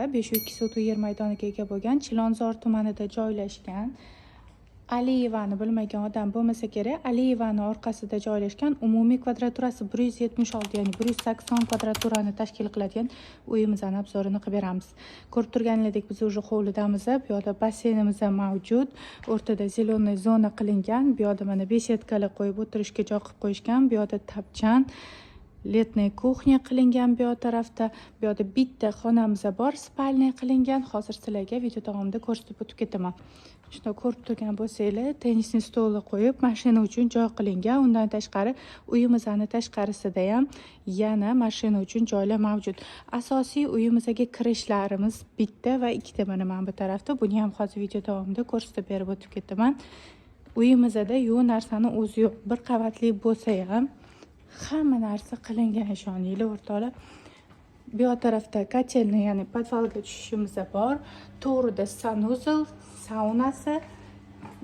502 sotix yer maydoniga ega bo'lgan Chilonzor tumanida joylashgan. Aliyevani bilmagan odam bo'lmasa kerak. Aliyevani orqasida joylashgan, umumiy kvadraturasi 176, ya'ni 180 kvadraturani tashkil qiladigan uyimizning obzorini qilib beramiz. Ko'rib turganingizdek, biz уже hovlidamiz. Bu yerda basseynimiz mavjud. O'rtada zeleniy zona qilingan. Bu yerda mana beshetkali qo'yib o'tirishga joy qilib qo'yishgan. Bu yerda tapchan, letniy kuxnya qilingan bu tarafda. Bu yerda bitta xonamiz bor, spalniy qilingan. Hozir sizlarga video davomida ko'rsatib o'tib ketaman. Shunda ko'rib turgan bo'lsanglar, tennisni stoli qo'yib, mashina uchun joy qilingan. Undan tashqari uyimizning tashqarisida ham yana mashina uchun joylar mavjud. Asosiy uyimizga kirishlarimiz bitta va ikkita mana bu tarafda. Buni ham hozir video davomida ko'rsatib berib o'tib ketaman. Uyimizda yo'q narsani o'zi yo'q. Bir qavatli bo'lsa ham hamma narsa qilingan, ishoninglar o'rtoqlar. Bu tarafda kotelni, ya'ni podvalga tushishimiz bor. To'g'rida sanuzel, saunasi,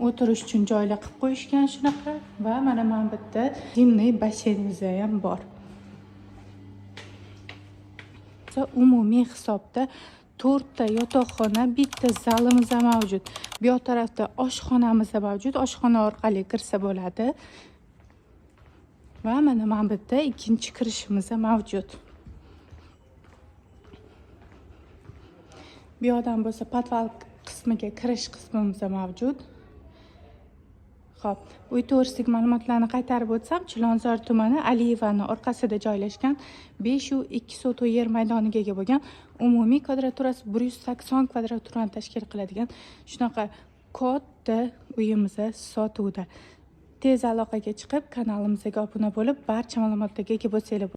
o'tirish uchun joylar qilib qo'yishgan shunaqa va mana bu yerda zimniy basseynimiz ham bor. Umumiy hisobda 4 ta yotoqxona, bitta zalimiz mavjud. Bu tarafda oshxonamiz mavjud. Oshxona orqali kirsa bo'ladi. Va mana bu yerda ikkinchi kirishimiz mavjud. Bu yerdan bo'lsa podval qismiga kirish qismimiz mavjud. Xo'p, uy to'g'risidagi ma'lumotlarni qaytarib o'tsam, Chilonzor tumani Aliyevani orqasida joylashgan 502 sotix yer maydoniga ega bo'lgan, umumiy kvadraturasi 180 kvadraturani tashkil qiladigan shunaqa katta uyimiz sotuvda. Tez aloqaga chiqib, kanalimizga obuna bo'lib, barcha ma'lumotlarga ega bo'lsanglar